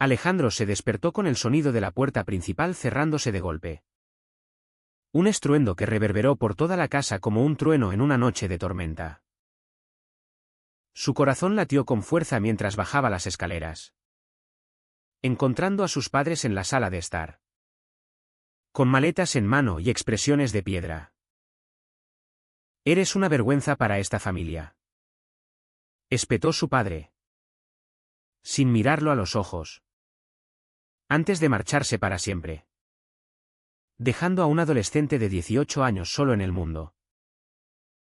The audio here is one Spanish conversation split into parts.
Alejandro se despertó con el sonido de la puerta principal cerrándose de golpe. Un estruendo que reverberó por toda la casa como un trueno en una noche de tormenta. Su corazón latió con fuerza mientras bajaba las escaleras, encontrando a sus padres en la sala de estar, con maletas en mano y expresiones de piedra. «Eres una vergüenza para esta familia», espetó su padre, sin mirarlo a los ojos, antes de marcharse para siempre, dejando a un adolescente de 18 años solo en el mundo,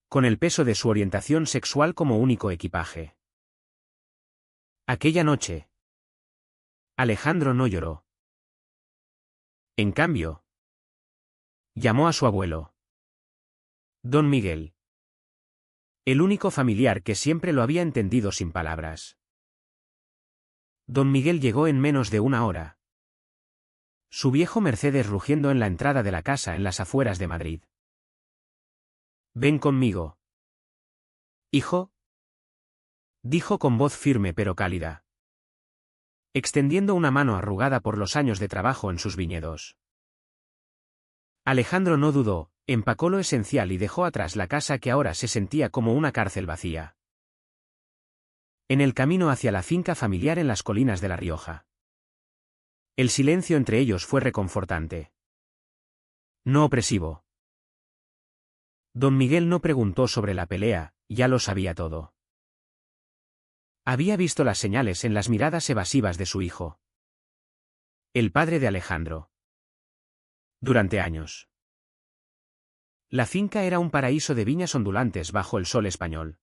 con el peso de su orientación sexual como único equipaje. Aquella noche, Alejandro no lloró. En cambio, llamó a su abuelo, Don Miguel, el único familiar que siempre lo había entendido sin palabras. Don Miguel llegó en menos de una hora, su viejo Mercedes rugiendo en la entrada de la casa en las afueras de Madrid. «Ven conmigo, hijo», dijo con voz firme pero cálida, extendiendo una mano arrugada por los años de trabajo en sus viñedos. Alejandro no dudó, empacó lo esencial y dejó atrás la casa que ahora se sentía como una cárcel vacía. En el camino hacia la finca familiar en las colinas de La Rioja, el silencio entre ellos fue reconfortante, no opresivo. Don Miguel no preguntó sobre la pelea, ya lo sabía todo. Había visto las señales en las miradas evasivas de su hijo, el padre de Alejandro. Durante años, la finca era un paraíso de viñas ondulantes bajo el sol español.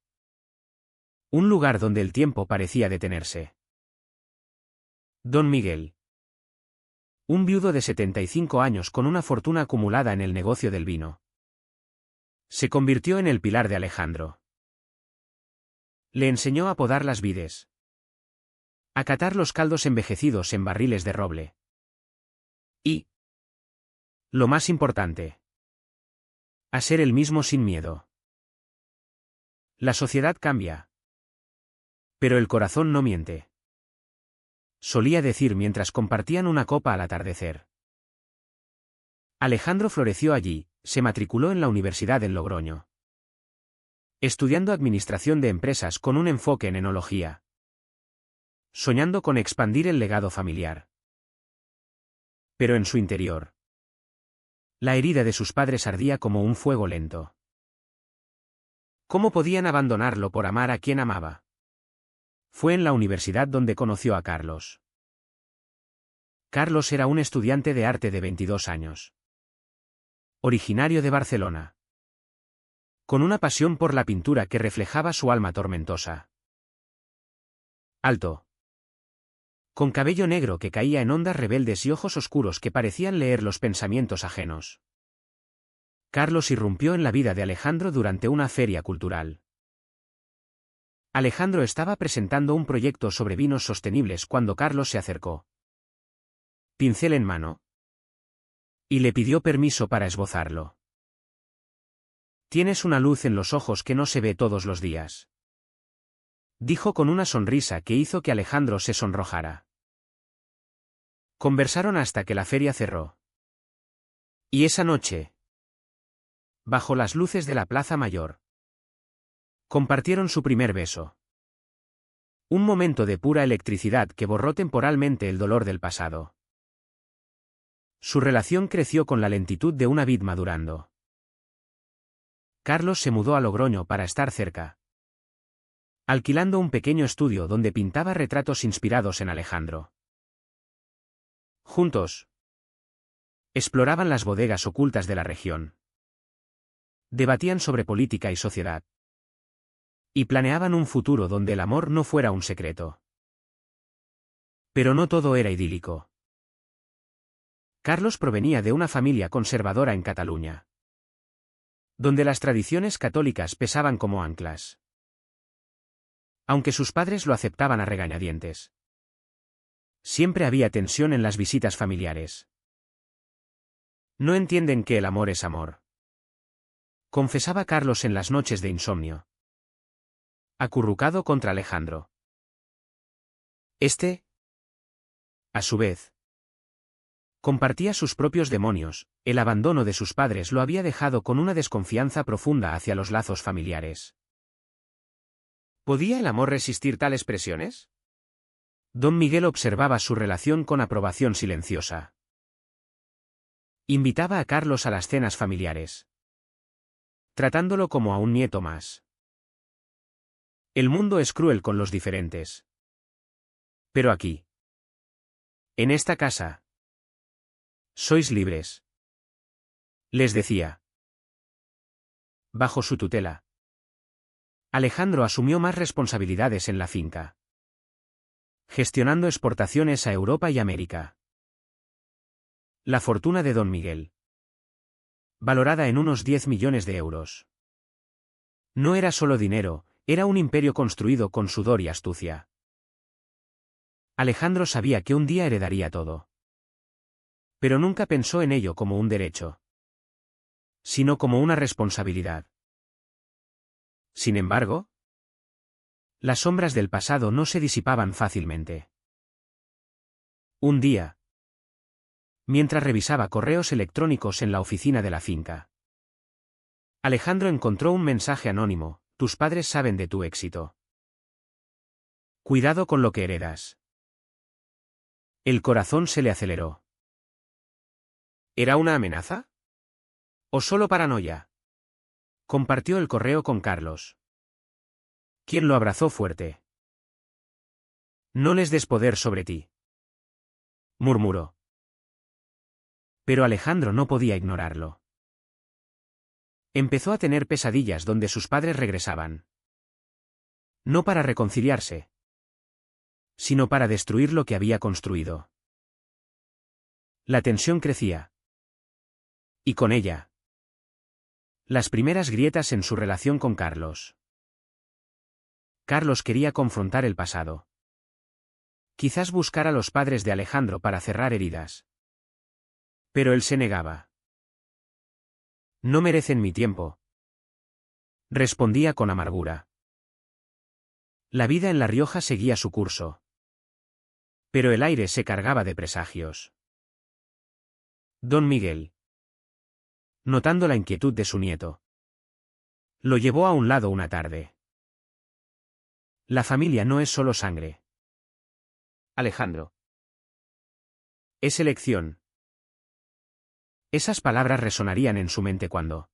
Un lugar donde el tiempo parecía detenerse. Don Miguel, un viudo de 75 años con una fortuna acumulada en el negocio del vino, se convirtió en el pilar de Alejandro. Le enseñó a podar las vides, a catar los caldos envejecidos en barriles de roble. Y, lo más importante, a ser el mismo sin miedo. La sociedad cambia, pero el corazón no miente, solía decir mientras compartían una copa al atardecer. Alejandro floreció allí, se matriculó en la Universidad en Logroño, estudiando administración de empresas con un enfoque en enología, soñando con expandir el legado familiar. Pero en su interior, la herida de sus padres ardía como un fuego lento. ¿Cómo podían abandonarlo por amar a quien amaba? Fue en la universidad donde conoció a Carlos. Carlos era un estudiante de arte de 22 años. Originario de Barcelona, con una pasión por la pintura que reflejaba su alma tormentosa. Alto, con cabello negro que caía en ondas rebeldes y ojos oscuros que parecían leer los pensamientos ajenos. Carlos irrumpió en la vida de Alejandro durante una feria cultural. Alejandro estaba presentando un proyecto sobre vinos sostenibles cuando Carlos se acercó, pincel en mano, y le pidió permiso para esbozarlo. «Tienes una luz en los ojos que no se ve todos los días», dijo con una sonrisa que hizo que Alejandro se sonrojara. Conversaron hasta que la feria cerró. Y esa noche, bajo las luces de la Plaza Mayor, compartieron su primer beso. Un momento de pura electricidad que borró temporalmente el dolor del pasado. Su relación creció con la lentitud de una vid madurando. Carlos se mudó a Logroño para estar cerca, alquilando un pequeño estudio donde pintaba retratos inspirados en Alejandro. Juntos, exploraban las bodegas ocultas de la región. Debatían sobre política y sociedad. Y planeaban un futuro donde el amor no fuera un secreto. Pero no todo era idílico. Carlos provenía de una familia conservadora en Cataluña, donde las tradiciones católicas pesaban como anclas. Aunque sus padres lo aceptaban a regañadientes, siempre había tensión en las visitas familiares. No entienden que el amor es amor, confesaba Carlos en las noches de insomnio, acurrucado contra Alejandro. Este A su vez, compartía sus propios demonios, el abandono de sus padres lo había dejado con una desconfianza profunda hacia los lazos familiares. ¿Podía el amor resistir tales presiones? Don Miguel observaba su relación con aprobación silenciosa. Invitaba a Carlos a las cenas familiares, tratándolo como a un nieto más. El mundo es cruel con los diferentes. Pero aquí, en esta casa, sois libres, les decía. Bajo su tutela, Alejandro asumió más responsabilidades en la finca, gestionando exportaciones a Europa y América. La fortuna de don Miguel, valorada en unos 10 millones de euros. No era solo dinero, era un imperio construido con sudor y astucia. Alejandro sabía que un día heredaría todo. Pero nunca pensó en ello como un derecho, sino como una responsabilidad. Sin embargo, las sombras del pasado no se disipaban fácilmente. Un día, mientras revisaba correos electrónicos en la oficina de la finca, Alejandro encontró un mensaje anónimo: tus padres saben de tu éxito. Cuidado con lo que heredas. El corazón se le aceleró. ¿Era una amenaza? ¿O solo paranoia? Compartió el correo con Carlos, quien lo abrazó fuerte. No les des poder sobre ti, murmuró. Pero Alejandro no podía ignorarlo. Empezó a tener pesadillas donde sus padres regresaban. No para reconciliarse, sino para destruir lo que había construido. La tensión crecía. Y con ella, las primeras grietas en su relación con Carlos. Carlos quería confrontar el pasado. Quizás buscar a los padres de Alejandro para cerrar heridas. Pero él se negaba. No merecen mi tiempo, respondía con amargura. La vida en La Rioja seguía su curso. Pero el aire se cargaba de presagios. Don Miguel, notando la inquietud de su nieto, lo llevó a un lado una tarde. La familia no es solo sangre, Alejandro. Es elección. Esas palabras resonarían en su mente cuando,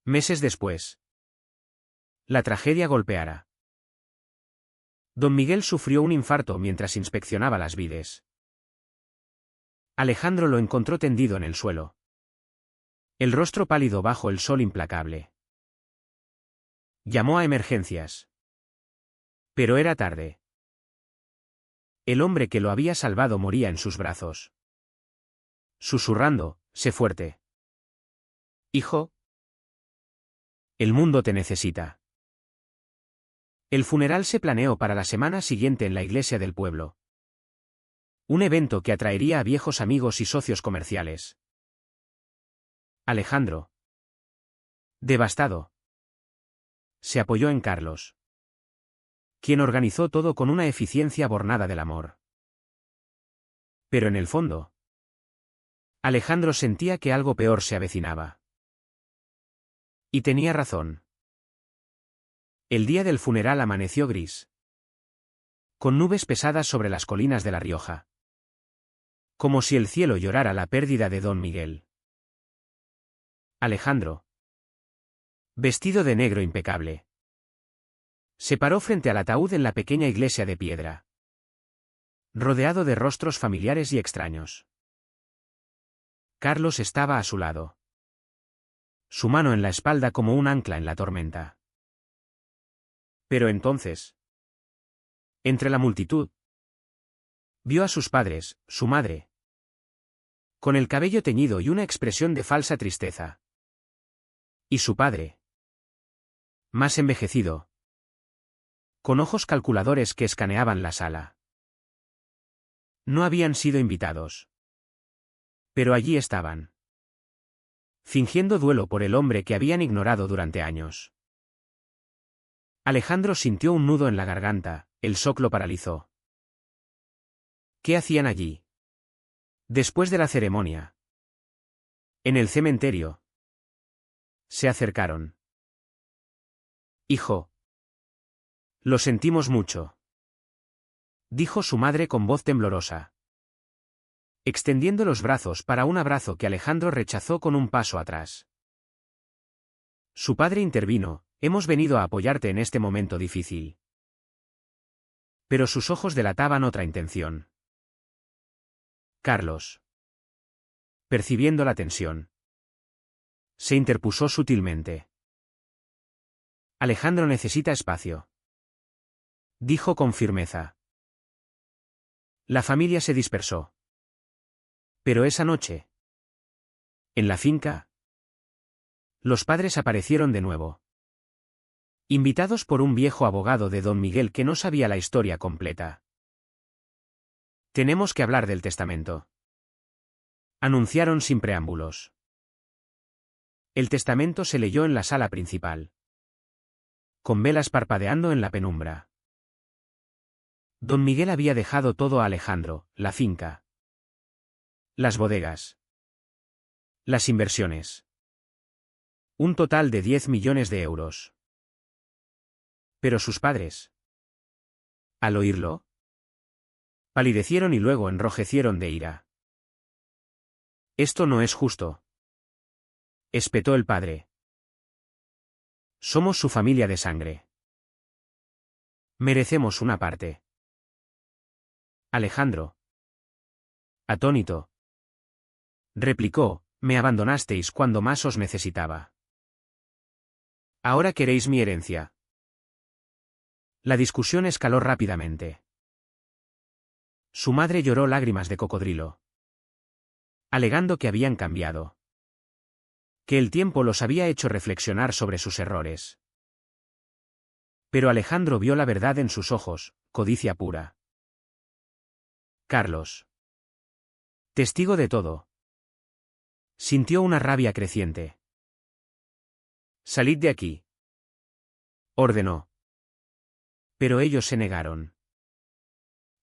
meses después, la tragedia golpeara. Don Miguel sufrió un infarto mientras inspeccionaba las vides. Alejandro lo encontró tendido en el suelo, el rostro pálido bajo el sol implacable. Llamó a emergencias. Pero era tarde. El hombre que lo había salvado moría en sus brazos. Susurrando: sé fuerte. Hijo, el mundo te necesita. El funeral se planeó para la semana siguiente en la iglesia del pueblo. Un evento que atraería a viejos amigos y socios comerciales. Alejandro, devastado, se apoyó en Carlos, quien organizó todo con una eficiencia bornada del amor. Pero en el fondo, Alejandro sentía que algo peor se avecinaba. Y tenía razón. El día del funeral amaneció gris, con nubes pesadas sobre las colinas de La Rioja. Como si el cielo llorara la pérdida de don Miguel. Alejandro, vestido de negro impecable, se paró frente al ataúd en la pequeña iglesia de piedra, rodeado de rostros familiares y extraños. Carlos estaba a su lado, su mano en la espalda como un ancla en la tormenta. Pero entonces, entre la multitud, vio a sus padres, su madre, con el cabello teñido y una expresión de falsa tristeza. Y su padre, más envejecido, con ojos calculadores que escaneaban la sala. No habían sido invitados. Pero allí estaban, fingiendo duelo por el hombre que habían ignorado durante años. Alejandro sintió un nudo en la garganta, el shock lo paralizó. ¿Qué hacían allí? Después de la ceremonia. En el cementerio. Se acercaron. Hijo. Lo sentimos mucho. Dijo su madre con voz temblorosa, extendiendo los brazos para un abrazo que Alejandro rechazó con un paso atrás. Su padre intervino: hemos venido a apoyarte en este momento difícil. Pero sus ojos delataban otra intención. Carlos, percibiendo la tensión, se interpuso sutilmente. Alejandro necesita espacio, dijo con firmeza. La familia se dispersó. Pero esa noche, en la finca, los padres aparecieron de nuevo, invitados por un viejo abogado de don Miguel que no sabía la historia completa. Tenemos que hablar del testamento, anunciaron sin preámbulos. El testamento se leyó en la sala principal, con velas parpadeando en la penumbra. Don Miguel había dejado todo a Alejandro: la finca, las bodegas, las inversiones. Un total de 10 millones de euros. Pero sus padres, al oírlo, palidecieron y luego enrojecieron de ira. Esto no es justo, espetó el padre. Somos su familia de sangre. Merecemos una parte. Alejandro, atónito, replicó: me abandonasteis cuando más os necesitaba. Ahora queréis mi herencia. La discusión escaló rápidamente. Su madre lloró lágrimas de cocodrilo, alegando que habían cambiado, que el tiempo los había hecho reflexionar sobre sus errores. Pero Alejandro vio la verdad en sus ojos: codicia pura. Carlos, testigo de todo, sintió una rabia creciente. Salid de aquí, ordenó. Pero ellos se negaron,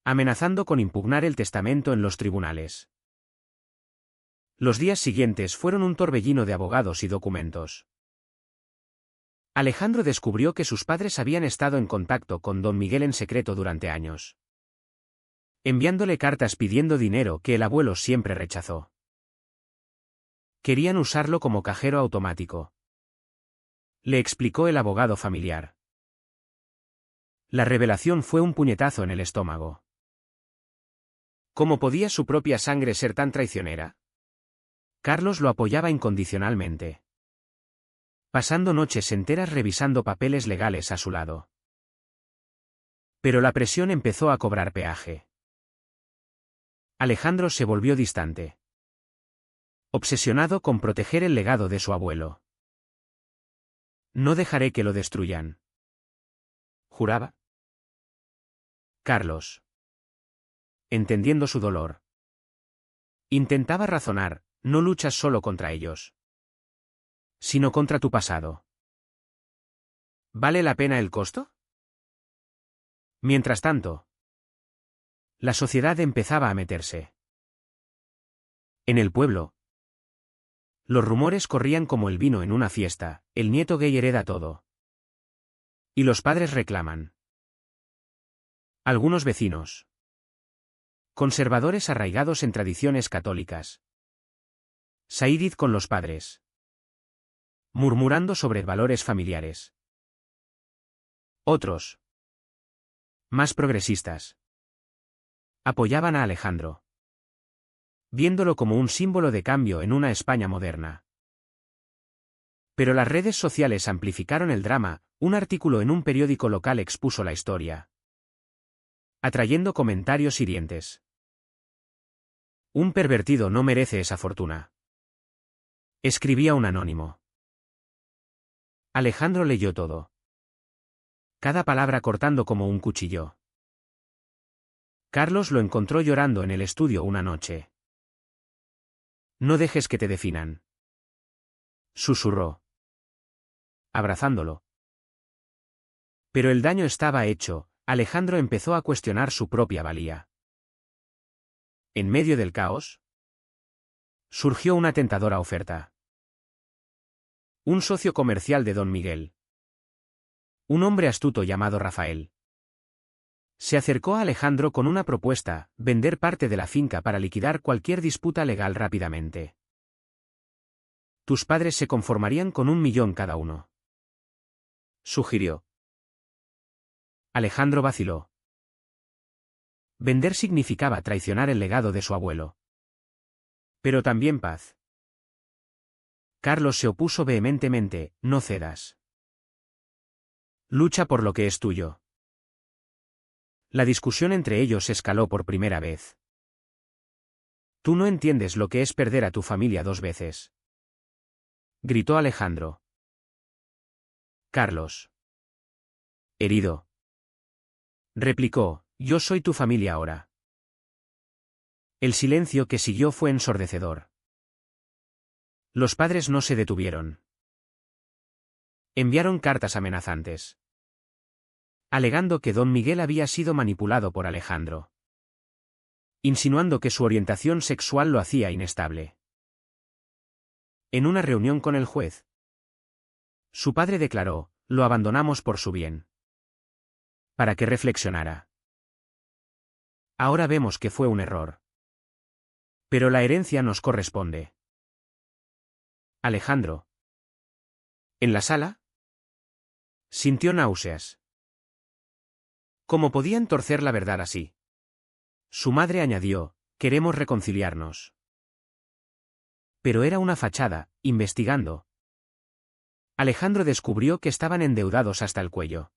amenazando con impugnar el testamento en los tribunales. Los días siguientes fueron un torbellino de abogados y documentos. Alejandro descubrió que sus padres habían estado en contacto con don Miguel en secreto durante años, enviándole cartas pidiendo dinero que el abuelo siempre rechazó. Querían usarlo como cajero automático, le explicó el abogado familiar. La revelación fue un puñetazo en el estómago. ¿Cómo podía su propia sangre ser tan traicionera? Carlos lo apoyaba incondicionalmente, pasando noches enteras revisando papeles legales a su lado. Pero la presión empezó a cobrar peaje. Alejandro se volvió distante, obsesionado con proteger el legado de su abuelo. No dejaré que lo destruyan, juraba. Carlos, entendiendo su dolor, intentaba razonar: no luchas solo contra ellos, sino contra tu pasado. ¿Vale la pena el costo? Mientras tanto, la sociedad empezaba a meterse. En el pueblo, los rumores corrían como el vino en una fiesta: el nieto gay hereda todo. Y los padres reclaman. Algunos vecinos, conservadores arraigados en tradiciones católicas, Saidid con los padres, murmurando sobre valores familiares. Otros, más progresistas, apoyaban a Alejandro, viéndolo como un símbolo de cambio en una España moderna. Pero las redes sociales amplificaron el drama: un artículo en un periódico local expuso la historia, atrayendo comentarios hirientes. Un pervertido no merece esa fortuna, escribía un anónimo. Alejandro leyó todo, cada palabra cortando como un cuchillo. Carlos lo encontró llorando en el estudio una noche. No dejes que te definan, susurró, abrazándolo. Pero el daño estaba hecho. Alejandro empezó a cuestionar su propia valía. En medio del caos, surgió una tentadora oferta. Un socio comercial de don Miguel, un hombre astuto llamado Rafael, se acercó a Alejandro con una propuesta: vender parte de la finca para liquidar cualquier disputa legal rápidamente. Tus padres se conformarían con 1 millón cada uno, sugirió. Alejandro vaciló. Vender significaba traicionar el legado de su abuelo. Pero también paz. Carlos se opuso vehementemente: no cedas. Lucha por lo que es tuyo. La discusión entre ellos escaló por primera vez. Tú no entiendes lo que es perder a tu familia 2 veces, gritó Alejandro. Carlos, herido, replicó: yo soy tu familia ahora. El silencio que siguió fue ensordecedor. Los padres no se detuvieron. Enviaron cartas amenazantes, alegando que don Miguel había sido manipulado por Alejandro, insinuando que su orientación sexual lo hacía inestable. En una reunión con el juez, su padre declaró: lo abandonamos por su bien, para que reflexionara. Ahora vemos que fue un error. Pero la herencia nos corresponde. Alejandro, en la sala, sintió náuseas. ¿Cómo podían torcer la verdad así? Su madre añadió: queremos reconciliarnos. Pero era una fachada. Investigando, Alejandro descubrió que estaban endeudados hasta el cuello,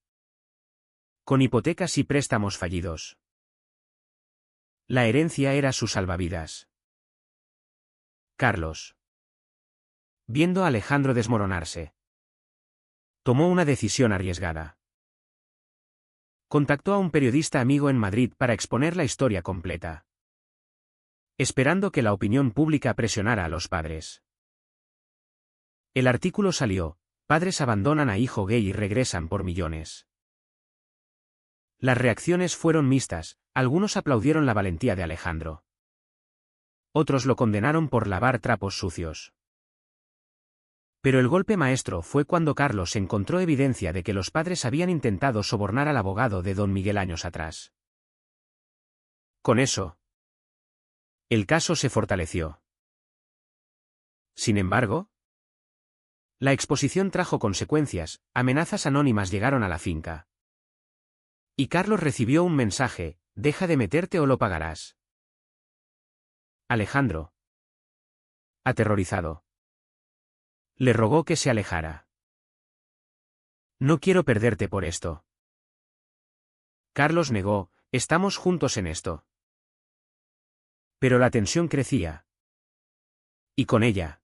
con hipotecas y préstamos fallidos. La herencia era su salvavidas. Carlos, viendo a Alejandro desmoronarse, tomó una decisión arriesgada. Contactó a un periodista amigo en Madrid para exponer la historia completa, esperando que la opinión pública presionara a los padres. El artículo salió: padres abandonan a hijo gay y regresan por millones. Las reacciones fueron mixtas. Algunos aplaudieron la valentía de Alejandro. Otros lo condenaron por lavar trapos sucios. Pero el golpe maestro fue cuando Carlos encontró evidencia de que los padres habían intentado sobornar al abogado de don Miguel años atrás. Con eso, el caso se fortaleció. Sin embargo, la exposición trajo consecuencias. Amenazas anónimas llegaron a la finca. Y Carlos recibió un mensaje: deja de meterte o lo pagarás. Alejandro, aterrorizado, le rogó que se alejara. No quiero perderte por esto. Carlos negó: estamos juntos en esto. Pero la tensión crecía. Y con ella,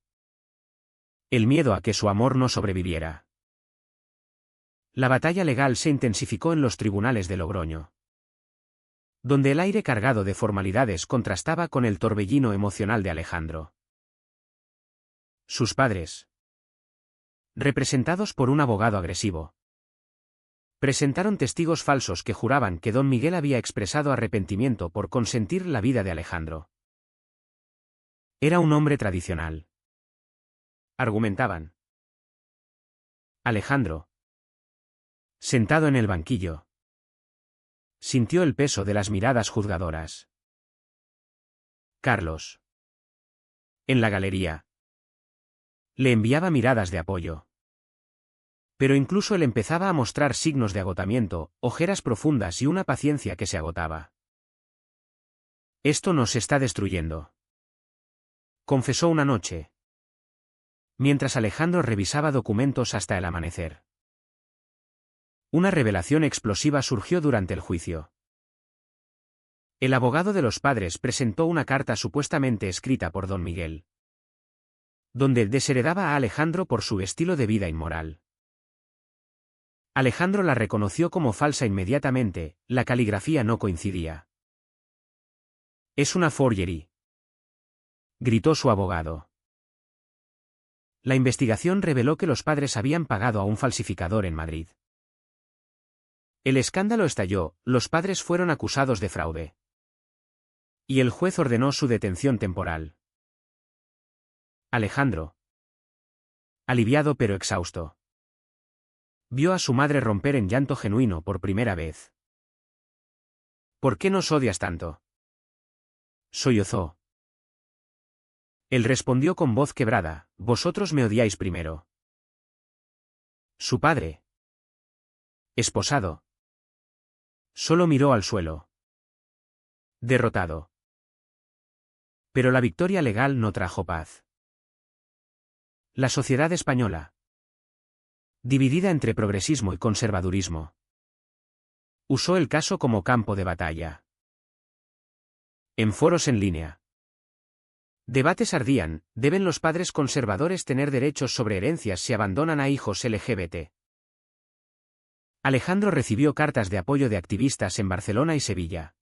el miedo a que su amor no sobreviviera. La batalla legal se intensificó en los tribunales de Logroño, donde el aire cargado de formalidades contrastaba con el torbellino emocional de Alejandro. Sus padres, representados por un abogado agresivo, presentaron testigos falsos que juraban que don Miguel había expresado arrepentimiento por consentir la vida de Alejandro. Era un hombre tradicional, argumentaban. Alejandro, sentado en el banquillo, sintió el peso de las miradas juzgadoras. Carlos, en la galería, le enviaba miradas de apoyo. Pero incluso él empezaba a mostrar signos de agotamiento, ojeras profundas y una paciencia que se agotaba. Esto nos está destruyendo, confesó una noche, mientras Alejandro revisaba documentos hasta el amanecer. Una revelación explosiva surgió durante el juicio. El abogado de los padres presentó una carta supuestamente escrita por don Miguel, donde desheredaba a Alejandro por su estilo de vida inmoral. Alejandro la reconoció como falsa inmediatamente. La caligrafía no coincidía. Es una forgery, gritó su abogado. La investigación reveló que los padres habían pagado a un falsificador en Madrid. El escándalo estalló. Los padres fueron acusados de fraude. y el juez ordenó su detención temporal. Alejandro, aliviado pero exhausto, vio a su madre romper en llanto genuino por primera vez. ¿Por qué nos odias tanto?, sollozó. Él respondió con voz quebrada: vosotros me odiáis primero. Su padre, esposado, solo miró al suelo, derrotado. Pero la victoria legal no trajo paz. La sociedad española, dividida entre progresismo y conservadurismo, usó el caso como campo de batalla. En foros en línea, debates ardían: ¿deben los padres conservadores tener derechos sobre herencias si abandonan a hijos LGBT? Alejandro recibió cartas de apoyo de activistas en Barcelona y Sevilla,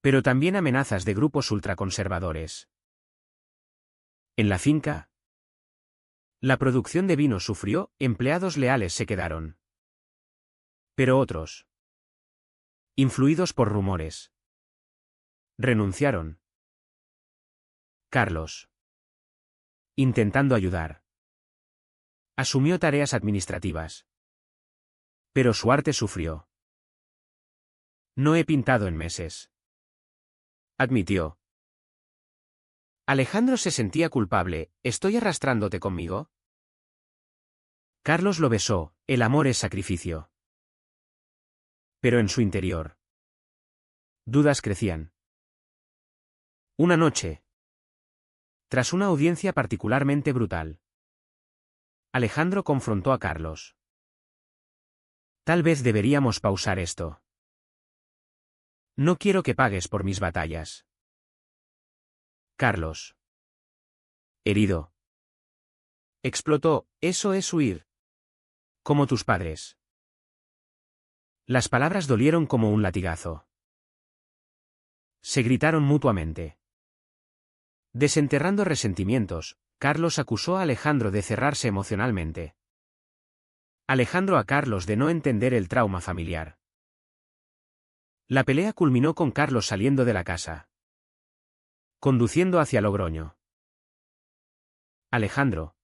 pero también amenazas de grupos ultraconservadores. En la finca, la producción de vino sufrió, empleados leales se quedaron. Pero otros, influidos por rumores, renunciaron. Carlos, intentando ayudar, asumió tareas administrativas. Pero su arte sufrió. No he pintado en meses, admitió. Alejandro se sentía culpable: ¿estoy arrastrándote conmigo? Carlos lo besó: el amor es sacrificio. Pero en su interior, dudas crecían. Una noche, tras una audiencia particularmente brutal, Alejandro confrontó a Carlos. Tal vez deberíamos pausar esto. No quiero que pagues por mis batallas. Carlos, herido, explotó: eso es huir. Como tus padres. Las palabras dolieron como un latigazo. Se gritaron mutuamente. Desenterrando resentimientos, Carlos acusó a Alejandro de cerrarse emocionalmente. Alejandro a Carlos de no entender el trauma familiar. La pelea culminó con Carlos saliendo de la casa, conduciendo hacia Logroño. Alejandro,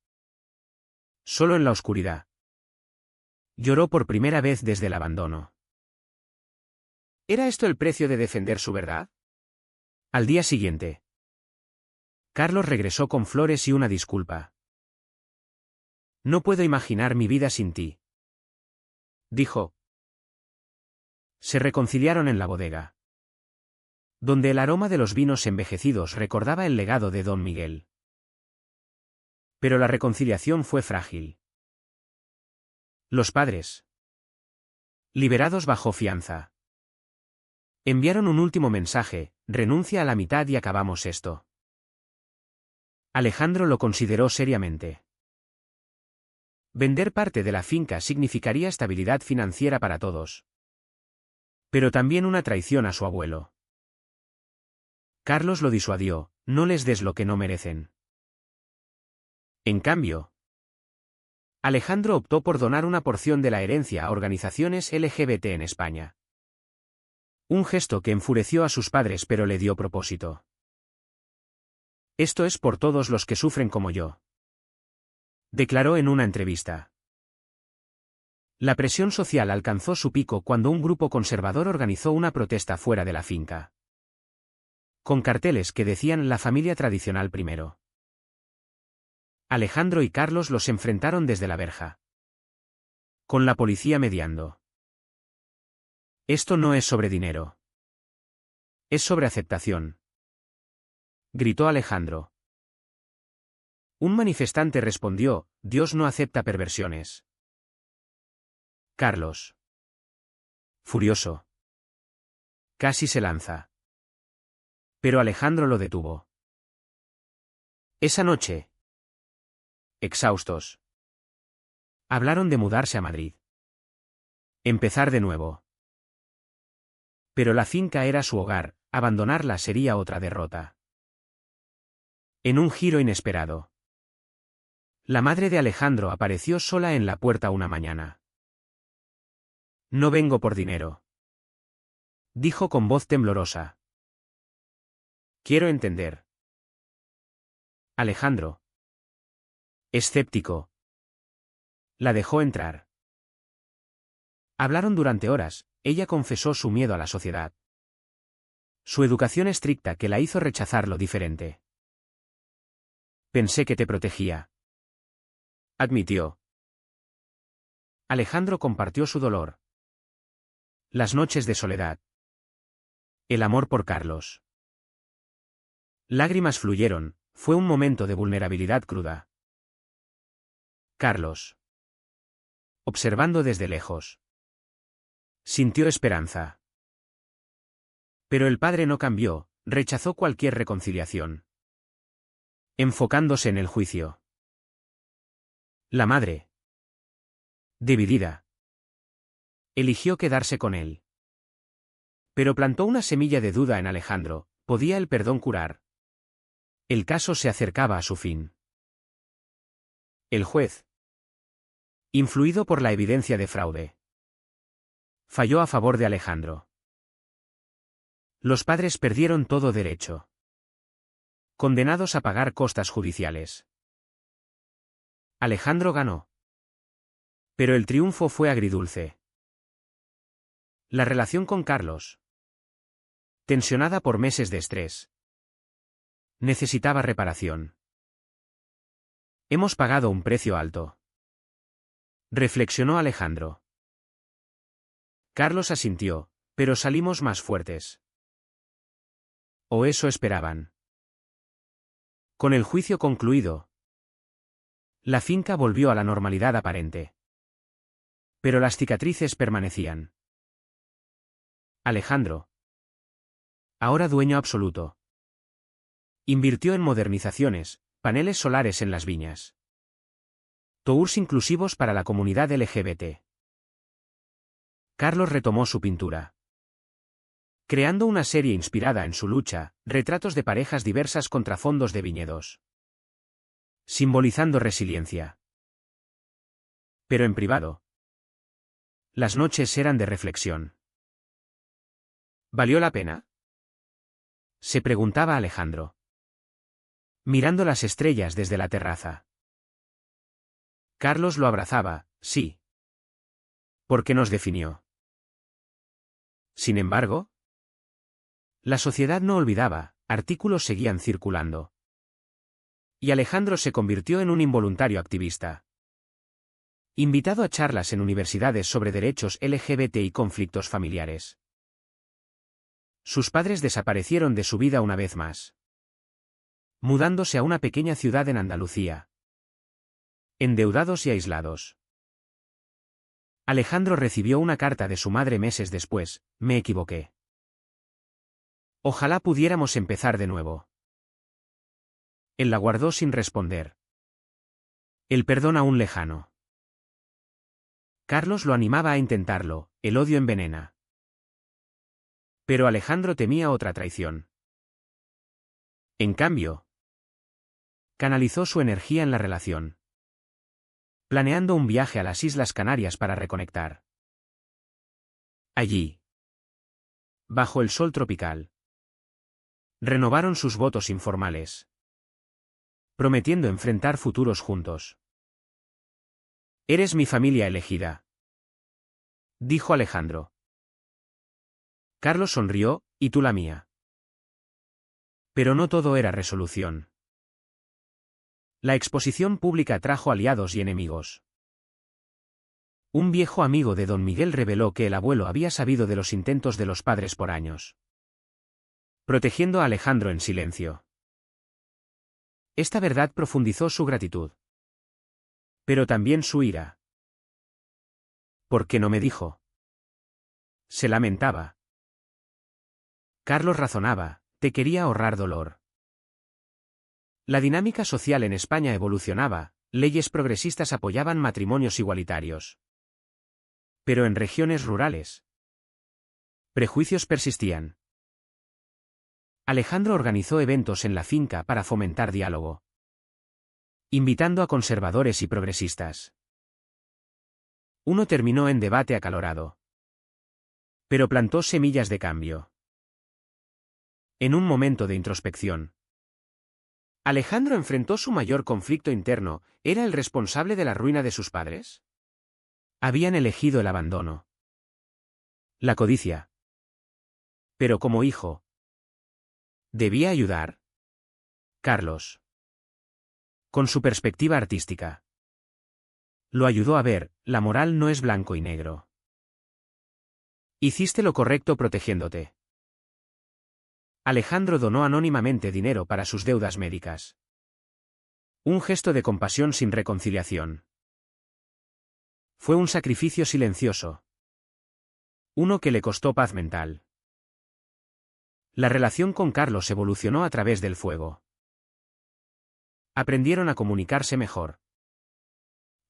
solo en la oscuridad, lloró por primera vez desde el abandono. ¿Era esto el precio de defender su verdad? Al día siguiente, Carlos regresó con flores y una disculpa. No puedo imaginar mi vida sin ti, dijo. Se reconciliaron en la bodega, donde el aroma de los vinos envejecidos recordaba el legado de Don Miguel. Pero la reconciliación fue frágil. Los padres, liberados bajo fianza, enviaron un último mensaje: renuncia a la mitad y acabamos esto. Alejandro lo consideró seriamente. Vender parte de la finca significaría estabilidad financiera para todos, pero también una traición a su abuelo. Carlos lo disuadió: no les des lo que no merecen. En cambio, Alejandro optó por donar una porción de la herencia a organizaciones LGBT en España. Un gesto que enfureció a sus padres pero le dio propósito. Esto es por todos los que sufren como yo, declaró en una entrevista. La presión social alcanzó su pico cuando un grupo conservador organizó una protesta fuera de la finca, con carteles que decían: la familia tradicional primero. Alejandro y Carlos los enfrentaron desde la verja, con la policía mediando. Esto no es sobre dinero, es sobre aceptación, gritó Alejandro. Un manifestante respondió: Dios no acepta perversiones. Carlos, furioso, casi se lanza. Pero Alejandro lo detuvo. Esa noche, exhaustos, hablaron de mudarse a Madrid. Empezar de nuevo. Pero la finca era su hogar, abandonarla sería otra derrota. En un giro inesperado, la madre de Alejandro apareció sola en la puerta una mañana. No vengo por dinero, dijo con voz temblorosa. Quiero entender. Alejandro, escéptico, la dejó entrar. Hablaron durante horas. Ella confesó su miedo a la sociedad. Su educación estricta que la hizo rechazar lo diferente. Pensé que te protegía, admitió. Alejandro compartió su dolor. Las noches de soledad. El amor por Carlos. Lágrimas fluyeron, fue un momento de vulnerabilidad cruda. Carlos. Observando desde lejos. Sintió esperanza. Pero el padre no cambió, rechazó cualquier reconciliación. Enfocándose en el juicio. La madre. Dividida. Eligió quedarse con él. Pero plantó una semilla de duda en Alejandro, ¿podía el perdón curar? El caso se acercaba a su fin. El juez, influido por la evidencia de fraude, falló a favor de Alejandro. Los padres perdieron todo derecho. Condenados a pagar costas judiciales. Alejandro ganó. Pero el triunfo fue agridulce. La relación con Carlos, tensionada por meses de estrés, necesitaba reparación. Hemos pagado un precio alto, reflexionó Alejandro. Carlos asintió, pero salimos más fuertes. O eso esperaban. Con el juicio concluido, la finca volvió a la normalidad aparente. Pero las cicatrices permanecían. Alejandro, ahora dueño absoluto, invirtió en modernizaciones, paneles solares en las viñas. Tours inclusivos para la comunidad LGBT. Carlos retomó su pintura. Creando una serie inspirada en su lucha, retratos de parejas diversas contra fondos de viñedos. Simbolizando resiliencia. Pero en privado. Las noches eran de reflexión. ¿Valió la pena? Se preguntaba Alejandro. Mirando las estrellas desde la terraza. Carlos lo abrazaba, sí. Porque nos definió. Sin embargo, la sociedad no olvidaba, artículos seguían circulando. Y Alejandro se convirtió en un involuntario activista. Invitado a charlas en universidades sobre derechos LGBT y conflictos familiares. Sus padres desaparecieron de su vida una vez más. Mudándose a una pequeña ciudad en Andalucía. Endeudados y aislados. Alejandro recibió una carta de su madre meses después, me equivoqué. Ojalá pudiéramos empezar de nuevo. Él la guardó sin responder. El perdón aún lejano. Carlos lo animaba a intentarlo, el odio envenena. Pero Alejandro temía otra traición. En cambio, canalizó su energía en la relación. Planeando un viaje a las Islas Canarias para reconectar. Allí, bajo el sol tropical, renovaron sus votos informales, prometiendo enfrentar futuros juntos. Eres mi familia elegida, dijo Alejandro. Carlos sonrió, y tú la mía. Pero no todo era resolución. La exposición pública trajo aliados y enemigos. Un viejo amigo de don Miguel reveló que el abuelo había sabido de los intentos de los padres por años, protegiendo a Alejandro en silencio. Esta verdad profundizó su gratitud. Pero también su ira. ¿Por qué no me dijo? Se lamentaba. Carlos razonaba, te quería ahorrar dolor. La dinámica social en España evolucionaba, leyes progresistas apoyaban matrimonios igualitarios. Pero en regiones rurales, prejuicios persistían. Alejandro organizó eventos en la finca para fomentar diálogo, invitando a conservadores y progresistas. Uno terminó en debate acalorado. Pero plantó semillas de cambio. En un momento de introspección, Alejandro enfrentó su mayor conflicto interno. ¿Era el responsable de la ruina de sus padres? Habían elegido el abandono. La codicia. Pero como hijo, ¿debía ayudar? Carlos, con su perspectiva artística, lo ayudó a ver: la moral no es blanco y negro. Hiciste lo correcto protegiéndote. Alejandro donó anónimamente dinero para sus deudas médicas. Un gesto de compasión sin reconciliación. Fue un sacrificio silencioso. Uno que le costó paz mental. La relación con Carlos evolucionó a través del fuego. Aprendieron a comunicarse mejor.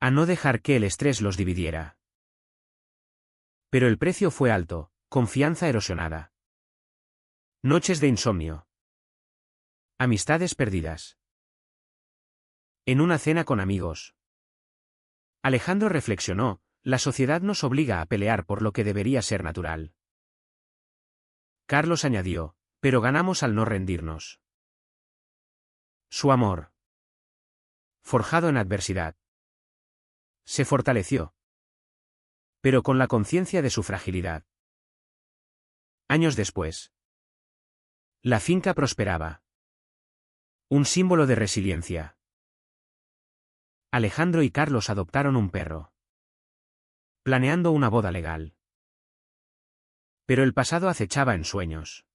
A no dejar que el estrés los dividiera. Pero el precio fue alto: confianza erosionada. Noches de insomnio. Amistades perdidas. En una cena con amigos, Alejandro reflexionó: la sociedad nos obliga a pelear por lo que debería ser natural. Carlos añadió: pero ganamos al no rendirnos. Su amor, forjado en adversidad, se fortaleció, pero con la conciencia de su fragilidad. Años después, la finca prosperaba. Un símbolo de resiliencia. Alejandro y Carlos adoptaron un perro, planeando una boda legal. Pero el pasado acechaba en sueños.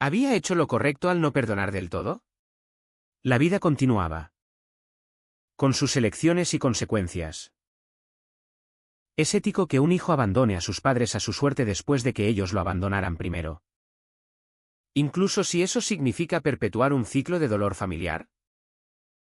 ¿Había hecho lo correcto al no perdonar del todo? La vida continuaba, con sus elecciones y consecuencias. ¿Es ético que un hijo abandone a sus padres a su suerte después de que ellos lo abandonaran primero? Incluso si eso significa perpetuar un ciclo de dolor familiar.